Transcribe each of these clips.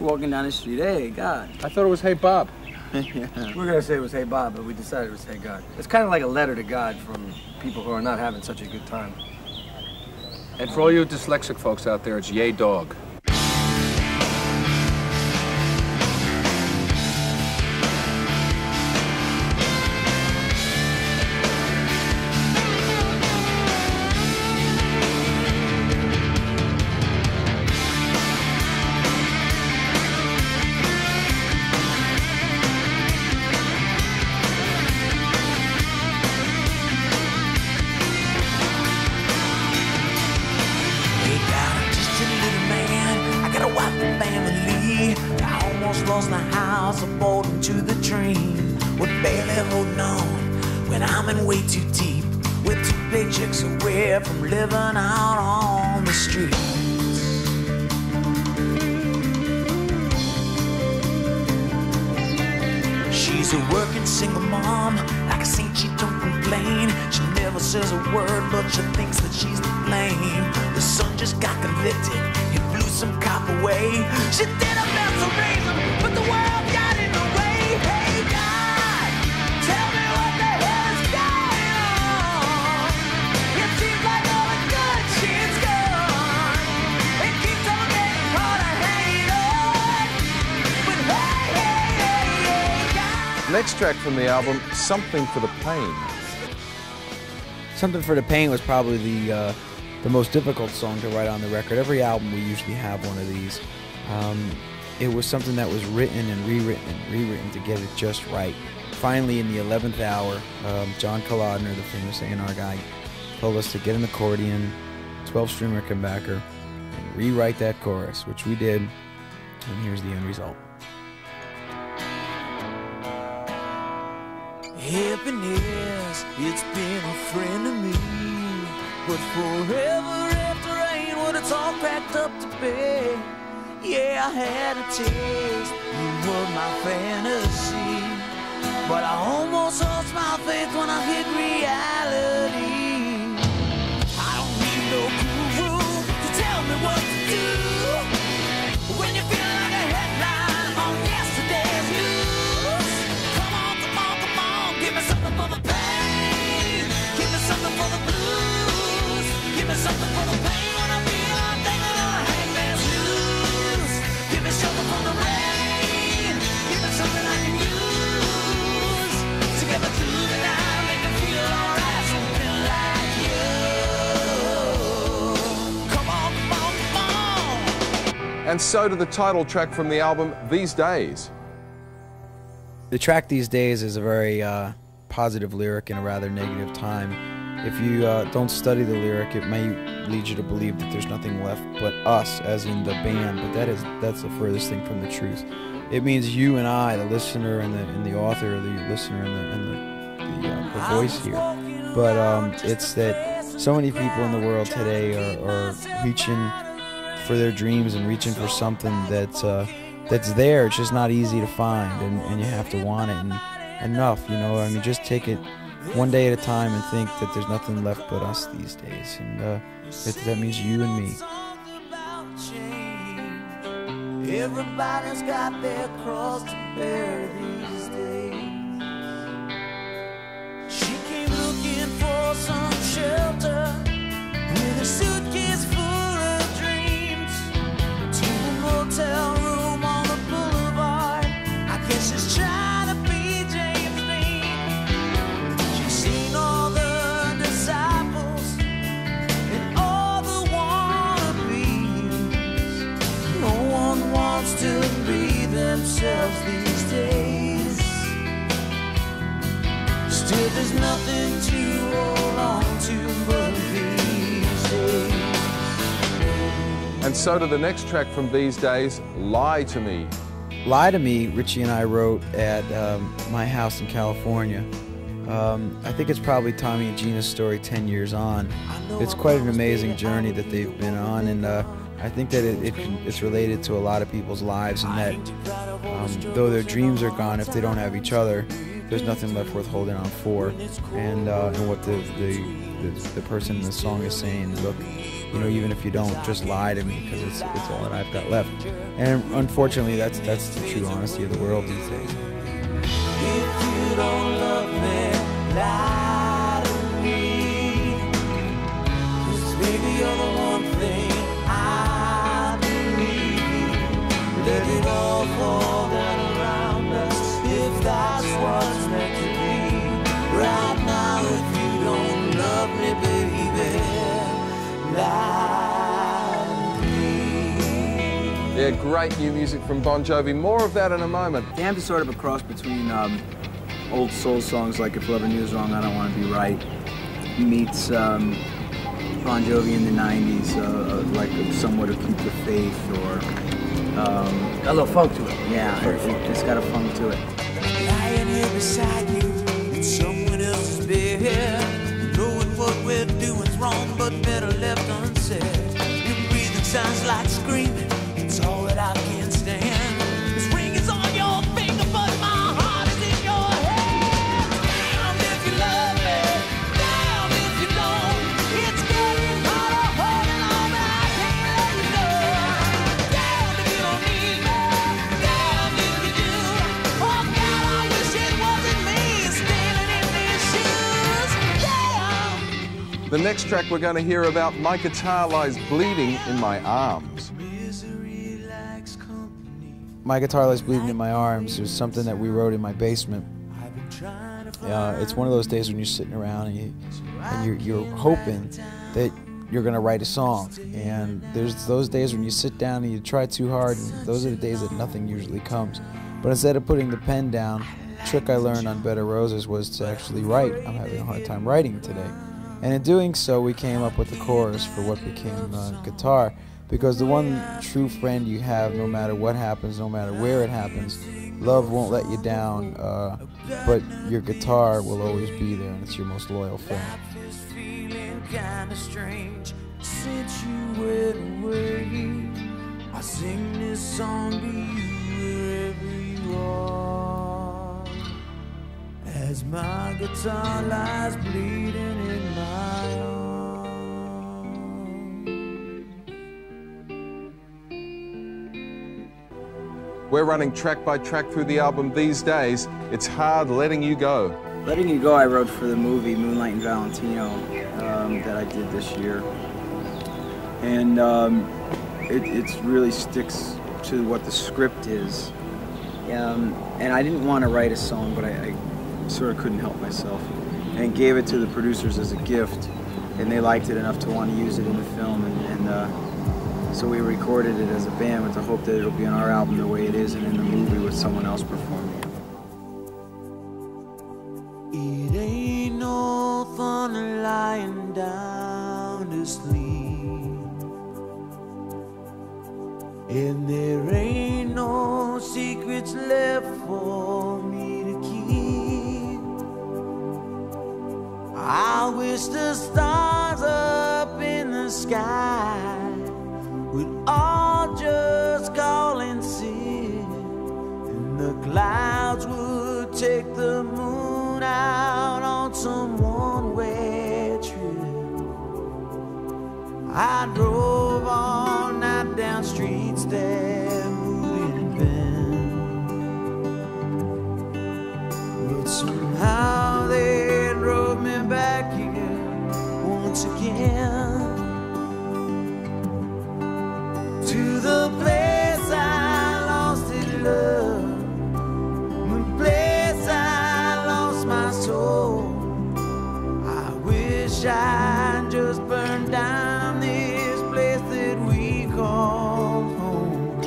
walking down the street. Hey, God. I thought it was Hey Bob. Yeah. We're gonna say it was Hey Bob, but we decided it was Hey God. It's kind of like a letter to God from people who are not having such a good time. And for all you dyslexic folks out there, it's Yay Dog. Lost my house, I bought into the dream. We're barely holding on when I'm in way too deep. We're 2 paychecks away from living out on the streets. She's a working single mom, like a saint she don't complain. She never says a word, but she thinks that she's to blame. The son just got convicted, he blew some cop away. She did her best to raise him, but the world got in the way. Hey God, tell me what the hell is going on. It seems like all the good shit's gone. It keeps on getting harder hanging on. But hey, God. Next track from the album, Something for the Pain. Something for the Pain was probably the most difficult song to write on the record. Every album we usually have one of these. It was something that was written and rewritten to get it just right. Finally, in the 11th hour, John Kalodner, the famous A&R guy, told us to get an accordion, 12-string Rickenbacker, and rewrite that chorus, which we did, and here's the end result. Happiness, it's been a friend to me, but forever after rain, when it's all cracked up to be. Yeah, I had a taste, you were my fantasy, but I almost lost my faith when I hit reality. I don't need no guru to tell me what to do when you feel like a headline on yesterday's news. Come on, come on, come on, give me something for the pain, give me something for the blues, give me something for the pain when I feel I'm thinking on a hangman's noose. Give me something for the rain, give me something I can use to get me through the night, make me feel alright, something like you. Come on, come on, come on. And so to the title track from the album, These Days. The track These Days is a very positive lyric in a rather negative time. If you don't study the lyric, it may lead you to believe that there's nothing left but us, as in the band, but that's the furthest thing from the truth. It means you and I, the listener and the author, the listener and the voice here. But it's that so many people in the world today are reaching for their dreams and reaching for something that's there. It's just not easy to find, and you have to want it. And enough, you know. I mean, just take it one day at a time and think that there's nothing left but us these days, and that means you and me. Everybody's got their cross to bear these days. She came looking for some shelter with a suitcase full of dreams to a motel room on the boulevard. I guess she's trying to be James Dean. She's seen all the disciples and all the wannabes. No one wants to be themselves these days. Still there's nothing to hold on to but these days. And so to the next track from These Days, Lie to Me. Lie to Me, Richie and I wrote at my house in California. I think it's probably Tommy and Gina's story 10 years on. It's quite an amazing journey that they've been on, and I think that it's related to a lot of people's lives, and that though their dreams are gone, if they don't have each other, there's nothing left worth holding on for. And what the person in the song is saying, look, you know, even if you don't, just lie to me, because it's all that I've got left. And unfortunately, that's the true honesty of the world these days. If you don't love me, lie to me. 'Cause baby, you're the one thing I believe. Let it all fall down around us if that's what's meant to be. Right now, if you don't love me, baby, lie to me. Yeah, great new music from Bon Jovi. More of that in a moment. Damned is sort of a cross between old soul songs like If Loving You Is Wrong, I Don't Want to Be Right, meets Bon Jovi in the 90s, like somewhat of Keep the Faith, or Got a little funk to it. yeah, it's got a funk to it. Lying here beside you in someone else's bed, knowing what we're doing's wrong, but better left unsaid. Your breathing sounds like screaming. It's all that I can stand. This ring is on your finger, but my heart is in your hand. Damn if you love me, damn if you don't. It's getting harder holding on, but I can't let you go. Damn if you don't need me, damn if you do. Oh God, I wish it wasn't me standing in these shoes. Damn. The next track we're going to hear about My Guitar Lies Bleeding in My Arms. My Guitar Lies Bleeding in My Arms was something that we wrote in my basement. It's one of those days when you're sitting around and you're hoping that you're going to write a song. And there's those days when you sit down and you try too hard, and those are the days that nothing usually comes. But instead of putting the pen down, the trick I learned on Bed of Roses was to actually write. I'm having a hard time writing today. And in doing so, we came up with the chorus for what became Guitar. Because the one true friend you have, no matter what happens, no matter where it happens, love won't let you down, but your guitar will always be there, and it's your most loyal friend. Life is feeling kinda strange since you went away. I sing this song to you wherever you are, as my guitar lies bleeding in my arms. We're running track by track through the album these days. It's hard letting you go. Letting You Go I wrote for the movie Moonlight and Valentino that I did this year. And it really sticks to what the script is. And I didn't want to write a song, but I sort of couldn't help myself. And gave it to the producers as a gift, and they liked it enough to want to use it in the film. So we recorded it as a band with the hope that it'll be on our album the way it is, and in the movie with someone else performing it. It ain't no fun lying down to sleep, and there ain't no secrets left for me to keep. I wish the stars up in the sky would all just call and sing, and the clouds would take the moon out on some one-way trip. I drove all night down streets that wouldn't bend, but somehow they drove me back here once again, to the place I lost in love, the place I lost my soul. I wish I'd just burned down this place that we call home.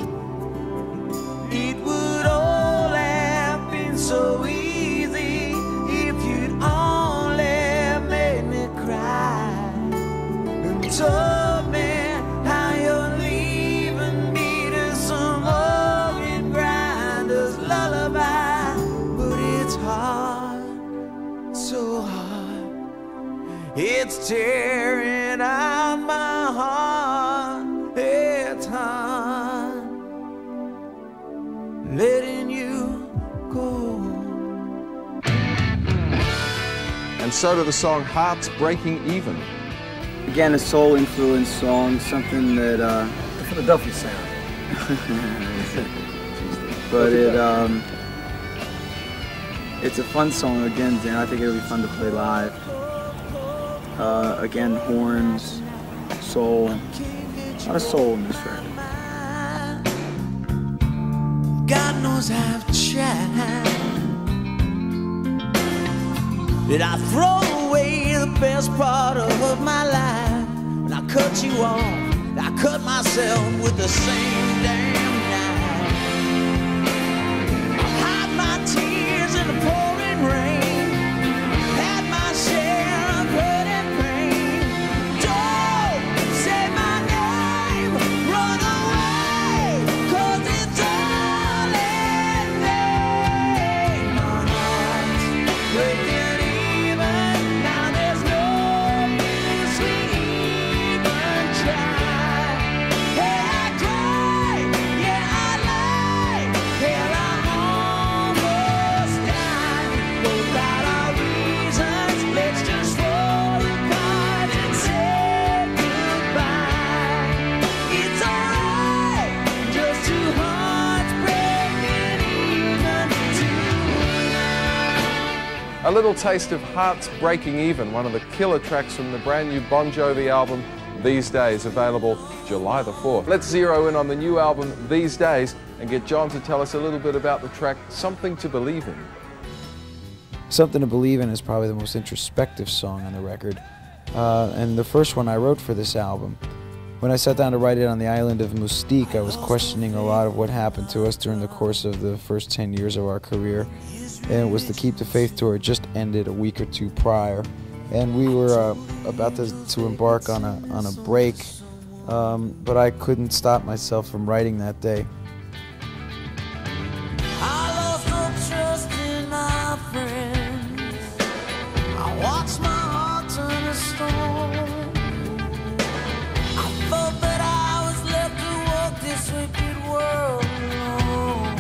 It would all have been so easy if you'd only made me cry and told me how you're leaving me to some organ grinder's lullaby. But it's hard, so hard, it's tearing out my heart. It's hard letting you go. And so to the song Hearts Breaking Even. Again, a soul-influenced song, something that... The Philadelphia sound. But it's a fun song again, and I think it'll be fun to play live. Again, horns, soul, a lot of soul in this record. God knows I've tried. Did I throw away the best part of my life? When I cut you off, I cut myself with the same damn knife. I hide my tears in the pouring rain. Had my share of hurt and pain. Don't say my name, run away, 'cause it's all in vain. My heart's breaking even, now there's no use we even try. Hey, I cry, yeah, I lie, hell, I almost died. Both out our reasons, let's just fall apart and say goodbye. It's alright, just two hearts breaking even tonight. A little taste of Hearts Breaking Even, one of the killer tracks from the brand new Bon Jovi album, These Days, available July the 4th. Let's zero in on the new album, These Days, and get John to tell us a little bit about the track Something to Believe In. Something to Believe In is probably the most introspective song on the record, and the first one I wrote for this album. When I sat down to write it on the island of Mustique, I was questioning a lot of what happened to us during the course of the first 10 years of our career, and it was the Keep the Faith tour. It just ended a week or two prior, and we were about to embark on a break, but I couldn't stop myself from writing that day. I lost all trust in my friends. I watched my heart turn to stone. I thought that I was left to walk this wicked world alone.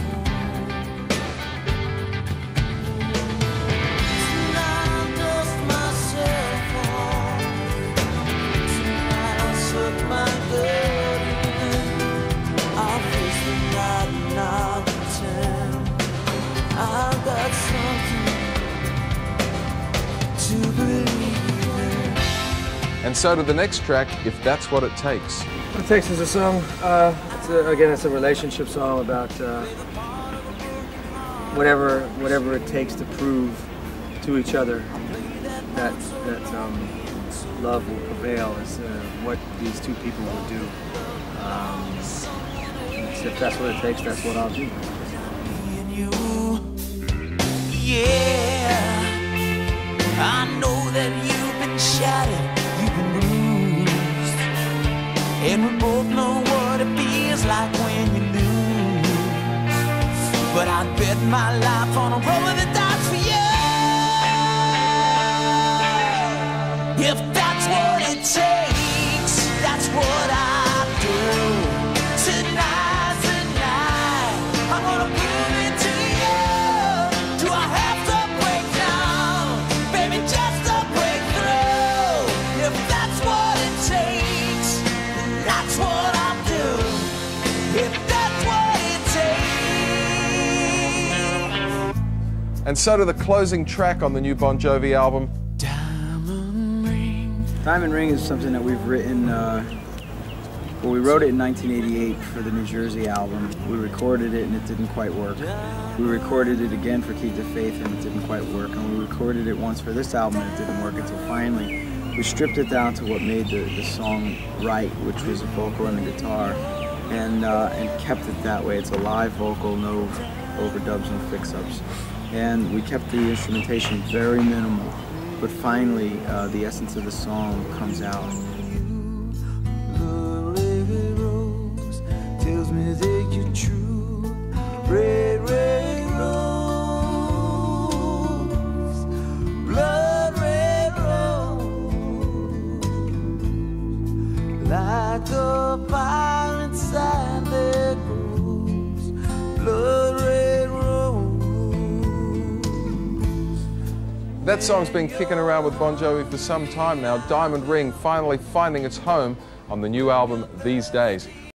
Tonight I dust myself off. Tonight I suck my blood in. I face the night and I pretend I've got something to believe in. And so to the next track, If That's What It Takes. What It Takes is a song, it's a relationship song about whatever it takes to prove to each other that love will prevail is what these two people will do. If that's what it takes, that's what I'll do. And you, yeah, I know that you've been shattered, you've been bruised, and we both know what it feels like when you lose. But I'd bet my life on a roll of the dice for you. If that's what it takes, that's what I do. Tonight's the night, I'm gonna prove it to you. Do I have to break down, baby, just to break through? If that's what it takes, then that's what I'll do. If that's what it takes. And so to the closing track on the new Bon Jovi album, Diamond Ring is something that we've written, well, we wrote it in 1988 for the New Jersey album. We recorded it and it didn't quite work. We recorded it again for Keep the Faith and it didn't quite work. And we recorded it once for this album and it didn't work until finally we stripped it down to what made the song right, which was a vocal and a guitar, and kept it that way. It's a live vocal, no overdubs, no fix-ups. And we kept the instrumentation very minimal. But finally, the essence of the song comes out. The red rose tells me that you're true. Red, red rose, blood red rose, like a fire inside that grows. Blood red rose. That song's been kicking around with Bon Jovi for some time now. Diamond Ring finally finding its home on the new album These Days.